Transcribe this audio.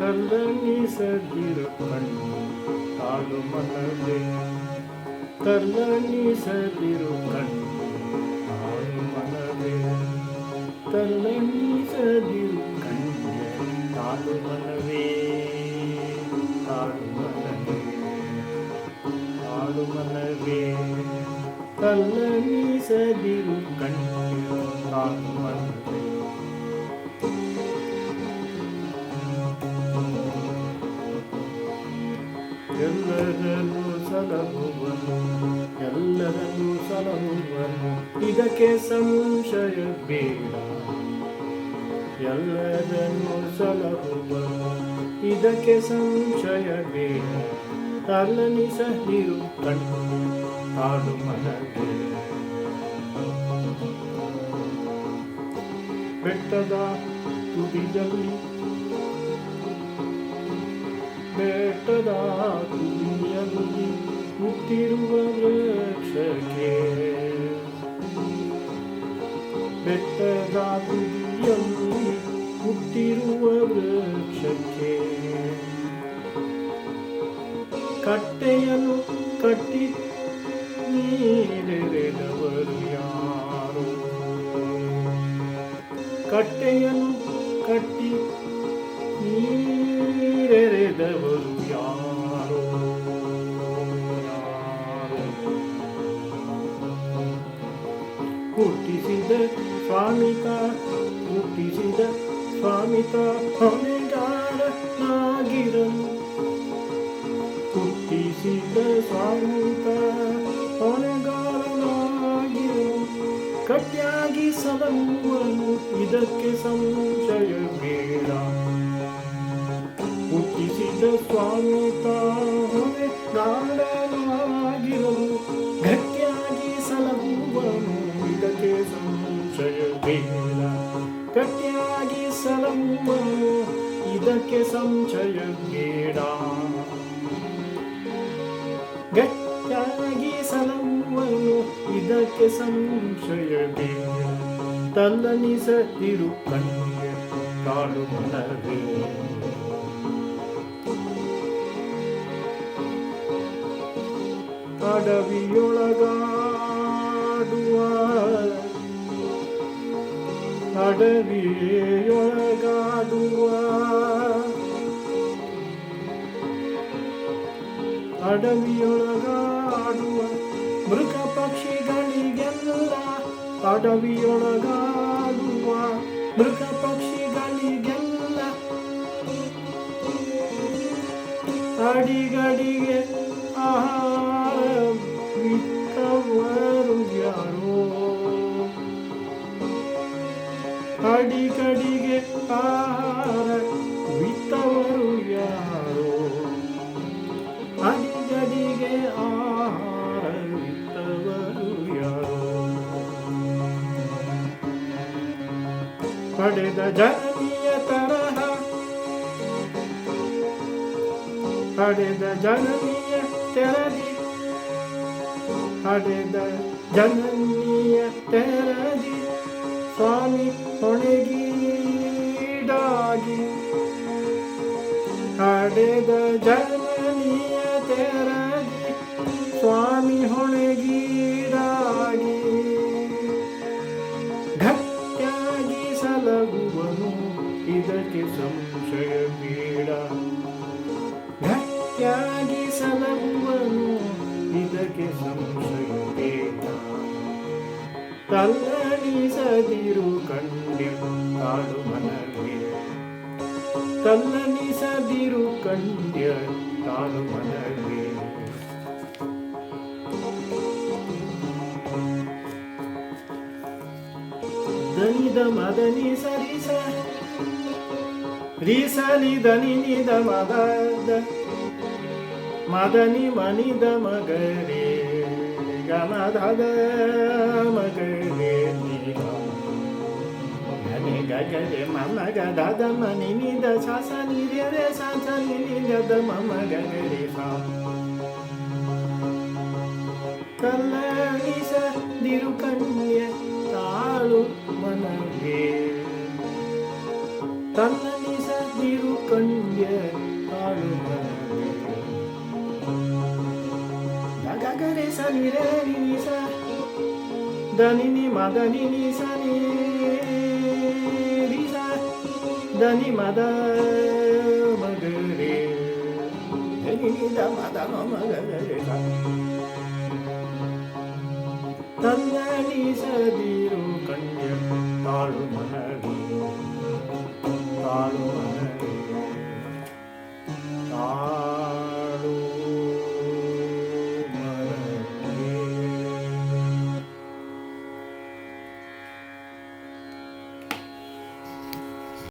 ತಲ್ಲಣಿಸದಿರು ಕಣ್ಣು ತಾಳು ಮನವೇ, ತಲ್ಲಣಿಸದಿರು ಕಣ್ಣು ತಾಳು ಮನವೇ, ತಲ್ಲಣಿಸದಿರು ಕಣ್ಣೆ ತಾಳು ಮನವೇ, ತಾಳು ಮನವೇ, ತಾಳು ಮನವೇ, ತಲ್ಲಣಿಸದಿರು ಕಣ್ಣೆ ತಾಳು ಮನವೇ. ಎಲ್ಲರನ್ನು ಸಲಹುವನು, ಎಲ್ಲರನ್ನು ಸಲಹುವನು, ಇದಕ್ಕೆ ಸಂಶಯ ಬೇಡ. ಎಲ್ಲರನ್ನು ಸಲಹುವನು, ಇದಕ್ಕೆ ಸಂಶಯ ಬೇಡ. ತಲ್ಲಣಿಸದಿರು ಕಣ್ಣು ತಾಳು ಮನವೇ. ಬೆಟ್ಟದ ತುದಿಯಲ್ಲಿ, ಬೆಟ್ಟದ ತುದಿಯಲ್ಲಿ ಹುಟ್ಟಿರುವ ವೃಕ್ಷಕ್ಕೆ, ಬೆಟ್ಟದ ತುದಿಯಲ್ಲಿ ಹುಟ್ಟಿರುವ ವೃಕ್ಷಕ್ಕೆ ಕಟ್ಟೆಯನ್ನು ಕಟ್ಟಿ ನೀರೆರೆದವರು ಯಾರು? ಕಟ್ಟೆಯನ್ನು ಕಟ್ಟಿ ನೀರೆರೆದವರು ಯಾರು? ಹುಟ್ಟಿಸಿದ ಸ್ವಾಮಿತ, ಹುಟ್ಟಿಸಿದ ಸ್ವಾಮಿತ ಹೊಣೆಗಾರನಾಗಿರಲು, ಹುಟ್ಟಿಸಿದ ಸ್ವಾಮಿತ ಹೊಣೆಗಾರನಾಗಿರಲು ಗಟ್ಟಿಯಾಗಿ ಸಲಹುವನು, ಇದಕ್ಕೆ ಸಂಶಯ ಬೇಡ. ಹುಟ್ಟಿಸಿದ ಸ್ವಾಮಿತ ಹೊಣೆಗಾರನಾಗಿರಲು ಗಟ್ಟಿಯಾಗಿ ಸಲಹುವನು, ಇದಕ್ಕೆ ಸಂಶಯ ಬೇಡ. ಗಟ್ಟಿಯಾಗಿ ಸಲಹುವನು, ಇದಕ್ಕೆ ಸಂಶಯ ಬೇಡ. ಗಟ್ಟಿಯಾಗಿ ಸಲಹುವನು, ಇದಕ್ಕೆ ಸಂಶಯ ಬೇಡ. ತಲ್ಲಣಿಸದಿರು ಕಣ್ಣಿಗೆ ತಾಳು ಮನವೇ. ಅಡವಿಯೊಳಗಾಡುವ, ಅಡವಿಯೊಳಗಾಡುವ, ಅಡವಿಯೊಳಗಾಡುವ ಮೃಗ ಪಕ್ಷಿಗಳಿಗೆಲ್ಲ, ಅಡವಿಯೊಳಗಾಡುವ ಮೃಗ ಪಕ್ಷಿಗಳಿಗೆಲ್ಲ ಅಡಿಗಡಿಗೆ ಆಹಾರವಿತ್ತವರು ಯಾರೋ? ಅಡಿಗಡಿಗೆ ಆಹಾರವಿತ್ತವರು ಯಾರೋ? ಅಡಿಗಡಿಗೆ ಆಹಾರವಿತ್ತವರು ಯಾರೋ? ಪಡೆದ ಜನನಿಯ ತರಹ, ಪಡೆದ ಜನನಿಯ ತೆರದಿ, ಪಡೆದ ಜನನಿಯ ತೆರದಿ ಸ್ವಾಮಿ ಹೊಣೆಗೀಡಾಗಿ, ಪಡೆದ ಜನನಿಯ ತೆರದಿ ಸ್ವಾಮಿ ಹೊಣೆಗೀಡಾಗಿ ಗಟ್ಟಿಯಾಗಿ ಸಲಹುವನು, ಇದಕ್ಕೆ ಸಂಶಯ ಬೇಡ. ಗಟ್ಟಿಯಾಗಿ ಸಲಹುವನು, ಇದಕ್ಕೆ ಸಂಶಯ ಬೇಡ. ತಲ್ಲಣಿಸದಿರು ಕಣ್ಣೆ ತಾಳು ಮನವೇ, ತಲ್ಲಣಿಸದಿರು ಕಣ್ಯ ತಾಳು ಮನವೇ. ದನಿದ ಮದನಿ ಸರಿಸ ರೀಸಲಿ ದನಿ ನಿದ ಮದದ ಮದನಿ ಮನಿದ ಮಗರೇ ಗಮದದ ಮಗರೇ ಗನೆ ಗಗರೆ ಮಮ ಗದದ ಮನಿ ನಿದ ಸಾಸ ನಿರೆ ಸಾಸ ನಿದ ಮಮ ಗಗರೆ ಸಾ. ತಲ್ಲಣಿಸದಿರು ಕಣ್ಯ ತಾಳು ಮನವೇ, ತಲ್ಲಣಿಸ ದಿರು ಕಂಡ್ಯ ತಾಳು ಗಗರೆ ಸನಿ ರೇ ನಿ ಸ ಧನಿ ನಿ ಮದ ನಿ ನಿ ಸ ನಿ ರಿ ಸ ಧನಿ ಮದ ಮಗರೆ ಧನಿ ನಿ ದ ಮದ ಮಗರೆ ಸ ತನ್ನ ನಿ ಸ ದಿರು ಕಂಡ್ಯ ತಾಳು ಮನ